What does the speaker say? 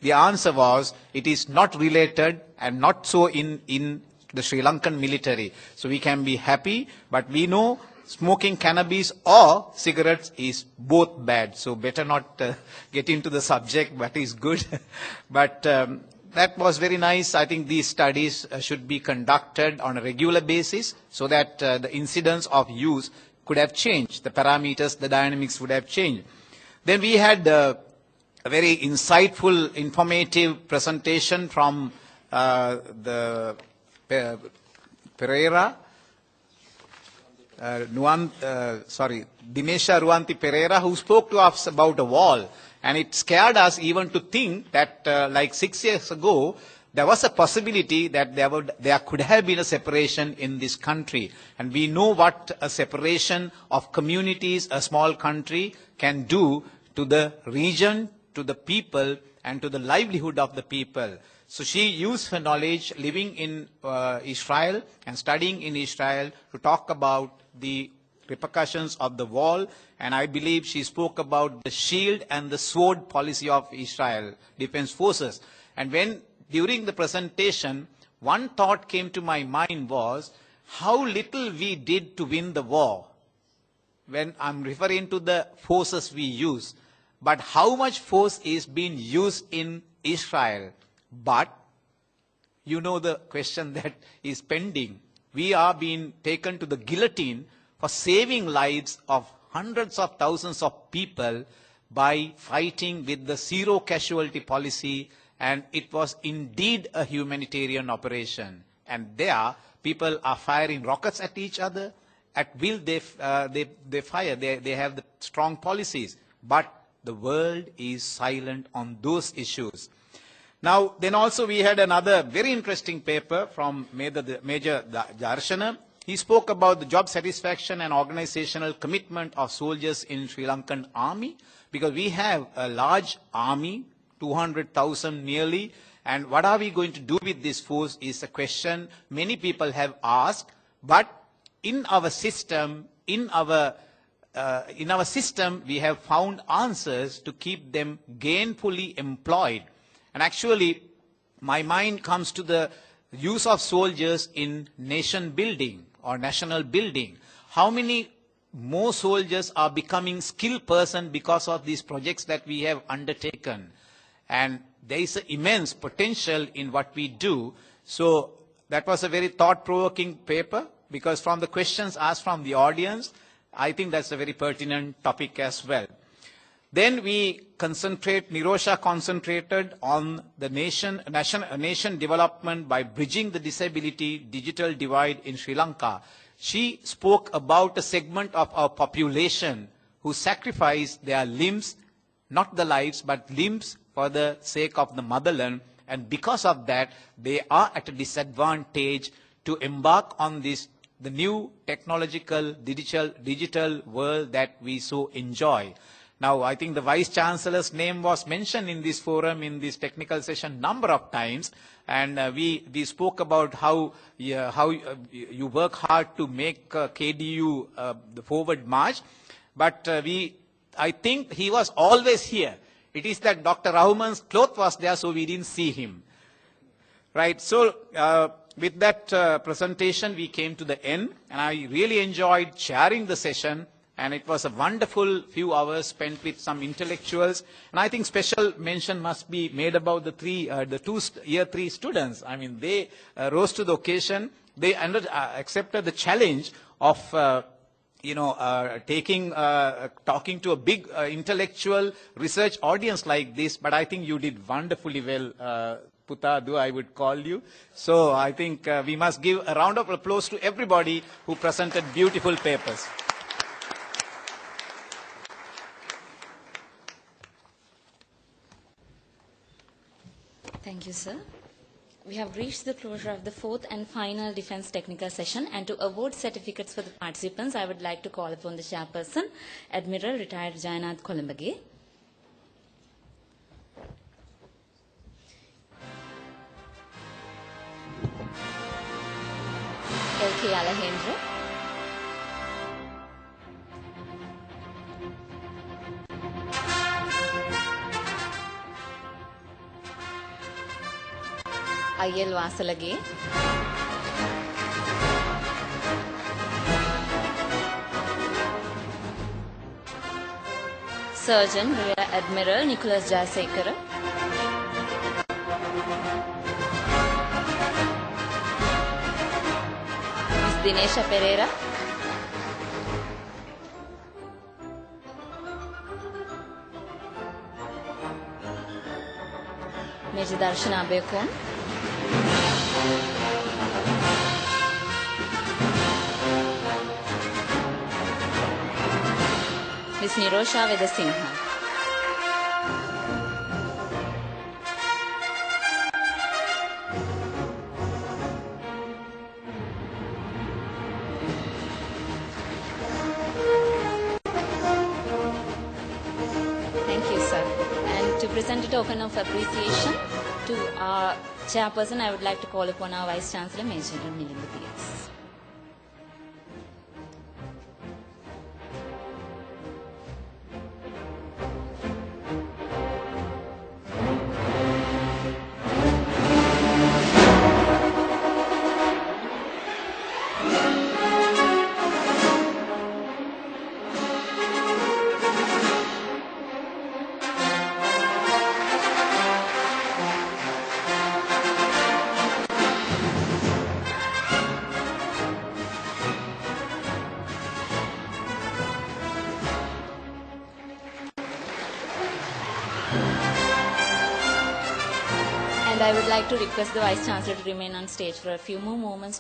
The answer was, it is not related and not so in the Sri Lankan military. So we can be happy, but we know smoking cannabis or cigarettes is both bad. So better not get into the subject, but is good. But that was very nice. I think these studies should be conducted on a regular basis so that the incidence of use could have changed. The parameters, the dynamics would have changed. Then we had a very insightful, informative presentation from the Pereira, Dimesha Ruanti Pereira, who spoke to us about a wall. And it scared us even to think that like 6 years ago, there was a possibility that there could have been a separation in this country. And we know what a separation of communities, a small country, can do to the region, to the people, and to the livelihood of the people. So she used her knowledge living in Israel and studying in Israel to talk about the repercussions of the wall, and I believe she spoke about the shield and the sword policy of Israel Defense Forces. And when during the presentation, one thought came to my mind was how little we did to win the war. When I'm referring to the forces we use, but how much force is being used in Israel. But you know the question that is pending. We are being taken to the guillotine for saving lives of hundreds of thousands of people by fighting with the zero casualty policy, and it was indeed a humanitarian operation. And there, people are firing rockets at each other. At will, they fire. They have the strong policies. But the world is silent on those issues. Now, then also we had another very interesting paper from Major Darshana. He spoke about the job satisfaction and organizational commitment of soldiers in Sri Lankan army, because we have a large army, 200,000 nearly, and what are we going to do with this force is a question many people have asked, but in our system, we have found answers to keep them gainfully employed. And actually, my mind comes to the use of soldiers in nation building or national building. How many more soldiers are becoming skilled persons because of these projects that we have undertaken? And there is an immense potential in what we do. So that was a very thought-provoking paper, because from the questions asked from the audience, I think that's a very pertinent topic as well. Then Nirosha concentrated on the nation development by bridging the disability digital divide in Sri Lanka. She spoke about a segment of our population who sacrifice their limbs, not the lives, but limbs for the sake of the motherland. And because of that, they are at a disadvantage to embark on this, the new technological digital world that we so enjoy. Now, I think the Vice Chancellor's name was mentioned in this forum, in this technical session, number of times, and we spoke about how you work hard to make KDU the forward march, but I think he was always here. It is that Dr. Rahman's cloth was there, so we didn't see him. Right, so with that presentation, we came to the end, and I really enjoyed chairing the session. And it was a wonderful few hours spent with some intellectuals. And I think special mention must be made about the two year 3 students. I mean, they rose to the occasion. They accepted the challenge of, talking to a big intellectual research audience like this. But I think you did wonderfully well, Putadu, I would call you. So I think we must give a round of applause to everybody who presented beautiful papers. Thank you, sir. We have reached the closure of the 4th and final defense technical session, and to award certificates for the participants, I would like to call upon the chairperson, Admiral Retired Jayanath Kolambage. L.K. Alahendra. IL Vasalage. Surgeon Rear Admiral Nicholas Jayasekara. Ms. Dinesha Pereira. Major Darshana Abekon. Ms. Nirosha Vedasinghe. Thank you, sir. And to present a token of appreciation to our chairperson, I would like to call upon our Vice Chancellor, Major General Milinda P.S. And I would like to request the Vice Chancellor to remain on stage for a few more moments to